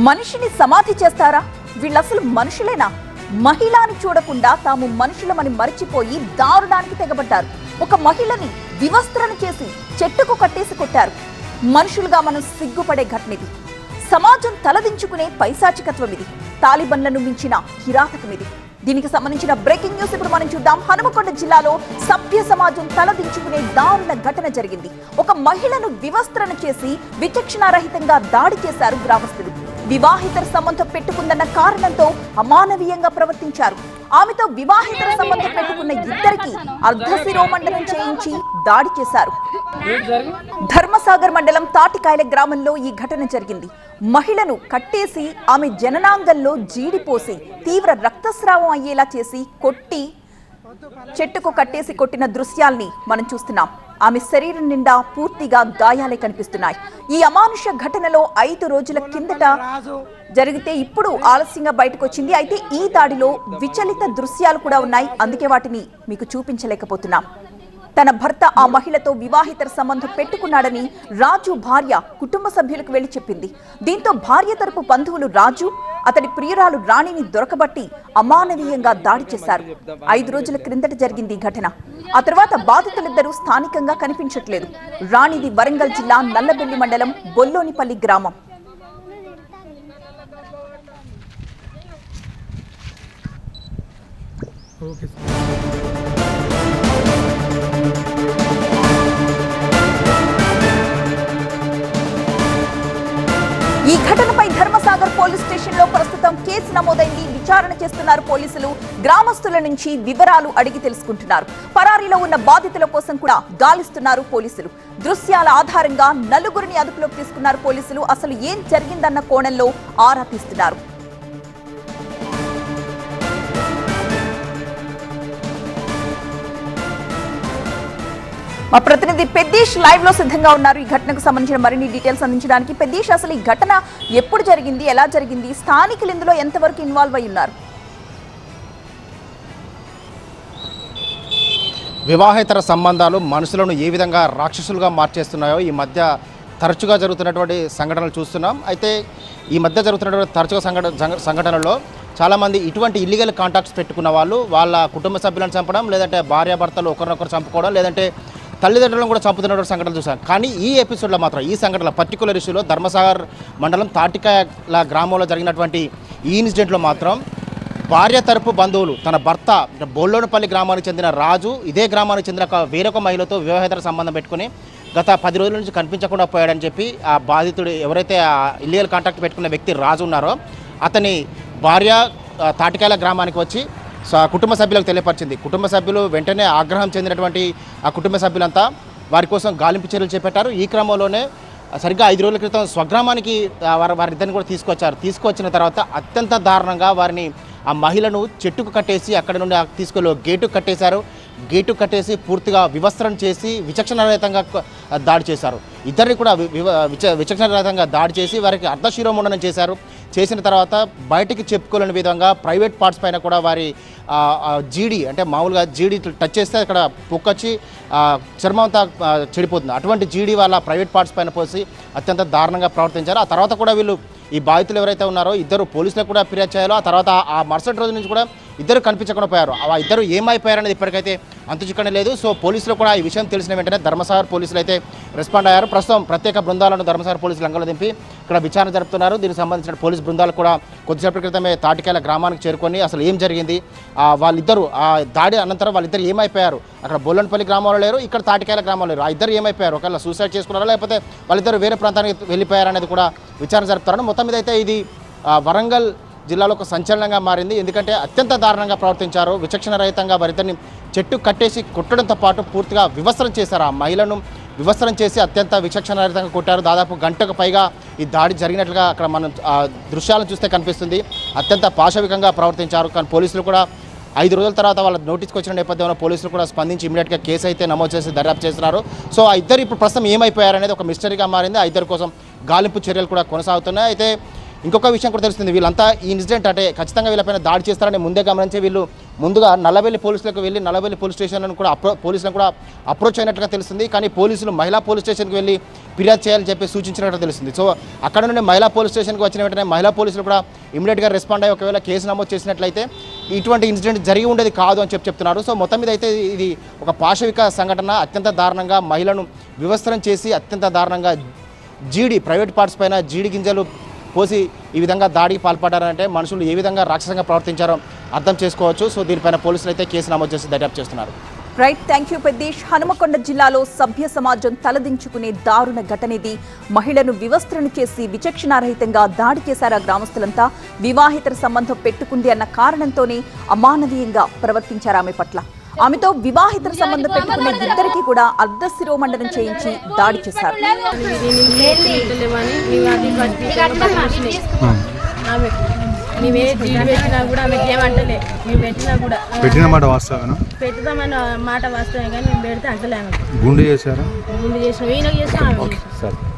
మనిషిని సమాధి చేస్తారా? వీళ్ళసలు మనుషులేనా? మహిళని చూడకుండా తాము మనుషులమని మరిచిపోయి దారుణానికి తెగబడ్డారు. ఒక మహిళని వివస్త్రను చేసి చెట్టుకు కట్టేసి కొట్టారు. మనుషులుగా మనం సిగ్గుపడే ఘటన ఇది. సమాజం తలదించుకునే పైశాచికత్వం ఇది. తాలిబన్లను మించిన కిరాతకం ఇది. దీనికి సంబంధించిన బ్రేకింగ్ న్యూస్ ఇప్పుడు మనం చూద్దాం. హనుమకొండ జిల్లాలో సభ్య సమాజం తలదించుకునే దారుణ ఘటన జరిగింది. ఒక మహిళను వివస్త్రను చేసి విచక్షణారహితంగా దాడి చేశారు గ్రామస్తులు. వివాహితర సంబంధం పెట్టుకుందన్న కారణంతో అమానవీయంగా ప్రవర్తించారు. ఆమెతో వివాహితర సంబంధం పెట్టుకున్న ఇద్దరికి అర్ధశిరోమండనం చేయించి దాడి చేశారు. ధర్మసాగర్ మండలం తాటికాయల గ్రామంలో ఈ ఘటన జరిగింది. మహిళను కట్టేసి ఆమె జననాంగంలో జీడిపోసి తీవ్ర రక్తస్రావం అయ్యేలా చేసి కొట్టి చెట్టుకు కట్టేసి కొట్టిన దృశ్యాల్ని మనం చూస్తున్నాం. ఆమె శరీరం నిండా పూర్తిగా గాయాలే కనిపిస్తున్నాయి. ఈ అమానుష ఘటనలో 5 రోజుల కిందట జరిగితే ఇప్పుడు ఆలస్యంగా బయటకు వచ్చింది. అయితే ఈ దాడిలో విచలిత దృశ్యాలు కూడా ఉన్నాయి. అందుకే వాటిని మీకు చూపించలేకపోతున్నాం. తన భర్త ఆ మహిళతో వివాహితర సంబంధం పెట్టుకున్నాడని రాజు భార్య కుటుంబ సభ్యులకు వెళ్లి చెప్పింది. దీంతో భార్య తరపు బంధువులు రాజు, అతడి ప్రియురాలు రాణిని దొరకబట్టి అమానవీయంగా దాడి చేశారు. 5 రోజుల క్రిందట జరిగింది ఈ ఘటన. ఆ తర్వాత బాధితులిద్దరూ స్థానికంగా కనిపించట్లేదు. రాణిది వరంగల్ జిల్లా నల్లబెల్లి మండలం బొల్లోనిపల్లి గ్రామం. ఈ ఘటనపై ధర్మసాగర్ పోలీస్ స్టేషన్ లో ప్రస్తుతం కేసు నమోదైంది. విచారణ చేస్తున్నారు పోలీసులు. గ్రామస్తుల నుంచి వివరాలు అడిగి తెలుసుకుంటున్నారు. పరారీలో ఉన్న బాధితుల కోసం కూడా గాలిస్తున్నారు పోలీసులు. దృశ్యాల ఆధారంగా 4గురిని అదుపులోకి తీసుకున్నారు పోలీసులు. అసలు ఏం జరిగిందన్న కోణంలో ఆరా తీస్తున్నారు. మా ప్రతినిధి పెద్దీష్ లైవ్ లో సిద్ధంగా ఉన్నారు. ఈ ఘటనకు సంబంధించిన మరిన్ని డీటెయిల్స్ అందించడానికి. పెద్దీష్, అసలు ఈ ఘటన ఎప్పుడు జరిగింది, ఎలా జరిగింది, స్థానికులు ఇందులో ఎంతవరకు ఇన్వాల్వ్ అయి ఉన్నారు? వివాహేతర సంబంధాలు మనుషులను ఏ విధంగా రాక్షసులుగా మార్చేస్తున్నాయో ఈ మధ్య తరచుగా జరుగుతున్నటువంటి సంఘటనలు చూస్తున్నాం. అయితే ఈ మధ్య జరుగుతున్నటువంటి తరచుగా సంఘటనలో చాలామంది ఇటువంటి ఇల్లీగల్ కాంటాక్ట్స్ పెట్టుకున్న వాళ్ళు వాళ్ళ కుటుంబ సభ్యులను చంపడం, లేదంటే భార్యాభర్తలు ఒకరినొకరు చంపుకోవడం, లేదంటే తల్లిదండ్రులను కూడా చంపుతున్నటువంటి సంఘటనలు చూసాం. కానీ ఈ ఎపిసోడ్లో మాత్రం ఈ సంఘటన పర్టికులర్ ఇష్యూలో ధర్మసాగర్ మండలం తాటికాయల గ్రామంలో జరిగినటువంటి ఈ ఇన్సిడెంట్లో మాత్రం భార్య తరపు బంధువులు తన భర్త బొల్లోనిపల్లి గ్రామానికి చెందిన రాజు ఇదే గ్రామానికి చెందిన వేరొక మహిళతో వివాహేతర సంబంధం పెట్టుకుని గత 10 రోజుల నుంచి కనిపించకుండా పోయాడని చెప్పి ఆ బాధితుడు ఎవరైతే ఆ ఇల్లీగల్ కాంటాక్ట్ పెట్టుకున్న వ్యక్తి రాజు ఉన్నారో అతని భార్య తాటికాయల గ్రామానికి వచ్చి కుటుంబ సభ్యులకు తెలియపరిచింది. కుటుంబ సభ్యులు వెంటనే ఆగ్రహం చెందినటువంటి ఆ కుటుంబ సభ్యులంతా వారి కోసం గాలింపు చర్యలు చేపట్టారు. ఈ క్రమంలోనే సరిగ్గా 5 రోజుల క్రితం స్వగ్రామానికి వారిద్దరిని కూడా తీసుకొచ్చిన తర్వాత అత్యంత దారుణంగా వారిని ఆ మహిళను చెట్టుకు కట్టేసి అక్కడ నుండి తీసుకెళ్ళి గేటుకు కట్టేశారు. గేటు కట్టేసి పూర్తిగా వివస్త్రం చేసి విచక్షణరహితంగా దాడి చేశారు. ఇద్దరిని కూడా విచక్షణరహితంగా దాడి చేసి వారికి అర్ధశిరోముండనం చేశారు. చేసిన తర్వాత బయటికి చెప్పుకోలేని విధంగా ప్రైవేట్ పార్ట్స్ పైన కూడా వారి జీడి అంటే మామూలుగా జీడి టచ్ చేస్తే అక్కడ పొక్కొచ్చి చర్మం అంతా చెడిపోతుంది. అటువంటి జీడి వాళ్ళ ప్రైవేట్ పార్ట్స్ పైన పోసి అత్యంత దారుణంగా ప్రవర్తించారు. ఆ తర్వాత కూడా వీళ్ళు ఈ బాధితులు ఎవరైతే ఉన్నారో ఇద్దరు పోలీసులకు కూడా ఫిర్యాదు చేయాలో ఆ తర్వాత ఆ మరుసటి రోజు నుంచి కూడా ఇద్దరు కనిపించకుండా పోయారు. ఆ ఇద్దరు ఏమైపోయారనేది ఇప్పటికైతే అంతుచిక్కడం లేదు. సో పోలీసులు కూడా ఈ విషయం తెలిసిన వెంటనే ధర్మసాగర్ పోలీసులు అయితే రెస్పాండ్ అయ్యారు. ప్రస్తుతం ప్రత్యేక బృందాలను ధర్మసాగర్ పోలీసులు రంగంలో దింపి ఇక్కడ విచారణ జరుపుతున్నారు. దీనికి సంబంధించిన పోలీసు బృందాలు కూడా కొద్దిసేపటి క్రితమే తాటికాయల గ్రామానికి చేరుకొని అసలు ఏం జరిగింది, వాళ్ళిద్దరు ఆ దాడి అనంతరం వాళ్ళిద్దరు ఏమైపోయారు, అక్కడ బొల్లోనిపల్లి గ్రామంలో లేరు, ఇక్కడ తాటికాయల గ్రామంలో లేరు, ఆ ఇద్దరు ఏమైపోయారు, ఒకవేళ సూసైడ్ చేసుకున్నారా లేకపోతే వాళ్ళిద్దరు వేరే ప్రాంతానికి వెళ్ళిపోయారనేది కూడా విచారణ జరుపుతారు. మొత్తం మీద అయితే ఇది వరంగల్ జిల్లాలో ఒక సంచలనంగా మారింది. ఎందుకంటే అత్యంత దారుణంగా ప్రవర్తించారు. విచక్షణరహితంగా వారిద్దరిని చెట్టు కట్టేసి కొట్టడంతో పాటు పూర్తిగా వివస్త్రం చేశారు. ఆ మహిళను వివస్త్రం చేసి అత్యంత విచక్షణరహితంగా కొట్టారు. దాదాపు గంటకు పైగా ఈ దాడి జరిగినట్లుగా అక్కడ మనం దృశ్యాలను చూస్తే కనిపిస్తుంది. అత్యంత పాశవికంగా ప్రవర్తించారు. కానీ పోలీసులు కూడా 5 రోజుల తర్వాత వాళ్ళ నోటీస్కి వచ్చిన నేపథ్యంలో పోలీసులు కూడా స్పందించి ఇమీడియట్గా కేసు అయితే నమోదు చేసి దర్యాప్తు చేస్తున్నారు. సో ఆ ఇద్దరు ఇప్పుడు ప్రస్తుతం ఏమైపోయారనేది ఒక మిస్టరీగా మారింది. ఆ ఇద్దరి కోసం గాలింపు చర్యలు కూడా కొనసాగుతున్నాయి. అయితే ఇంకొక విషయం కూడా తెలుస్తుంది, వీళ్ళంతా ఈ ఇన్సిడెంట్ అంటే ఖచ్చితంగా వీళ్ళపైన దాడి చేస్తారని ముందే గమనించి వీళ్ళు ముందుగా నల్లబెల్లి పోలీసులకు వెళ్ళి నల్లబెల్లి పోలీస్ స్టేషన్లను కూడా పోలీసులను కూడా అప్రోచ్ అయినట్టుగా తెలుస్తుంది. కానీ పోలీసులు మహిళా పోలీస్ స్టేషన్కి వెళ్ళి ఫిర్యాదు చేయాలని చెప్పి సూచించినట్టు తెలుస్తుంది. సో అక్కడ నుండి మహిళా పోలీస్ స్టేషన్కి వచ్చిన వెంటనే మహిళా పోలీసులు కూడా ఇమీడియట్గా రెస్పాండ్ అయ్యి ఒకవేళ కేసు నమోదు చేసినట్లయితే ఇటువంటి ఇన్సిడెంట్ జరిగి ఉండేది కాదు అని చెప్తున్నారు. సో మొత్తం మీద అయితే ఇది ఒక పాశవిక సంఘటన. అత్యంత దారుణంగా మహిళను వివస్త్రం చేసి అత్యంత దారుణంగా ప్రైవేట్ పార్ట్స్ పైన జీడి గింజలు పోసి ఈ విధంగా దాడికి పాల్పడ్డారంటే మనుషులు ఏ విధంగా రాక్షసంగా ప్రవర్తించారో అర్థం చేసుకోవచ్చు. సో దీనిపైన పోలీసులు అయితే కేసు నమోదు చేసి దర్యాప్తు చేస్తున్నారు. Right, thank you Peddesh. Hanumakonda జిల్లాలో సభ్య సమాజం తలదించుకునే దారుణ ఘటన ఇది. మహిళను వివస్త్రణ చేసి విచక్షణారహితంగా దాడి చేశారు గ్రామస్తులంతా. వివాహితర సంబంధం పెట్టుకుంది అన్న కారణంతోనే అమానవీయంగా ప్రవర్తించారు ఆమె పట్ల. ఆమెతో వివాహితర సంబంధం పెట్టుకునే ఇద్దరికి కూడా అర్ధ శిరోమండనం చేయించి దాడి చేశారు. పెట్టిన మాట వాస్తవేనా? పెట్టుదామన్న మాట వాస్తవమే కానీ మేము పెడితే అంటలేము. గుండు చేశారా? గుండు చేసిన ఈయనకు చేసిన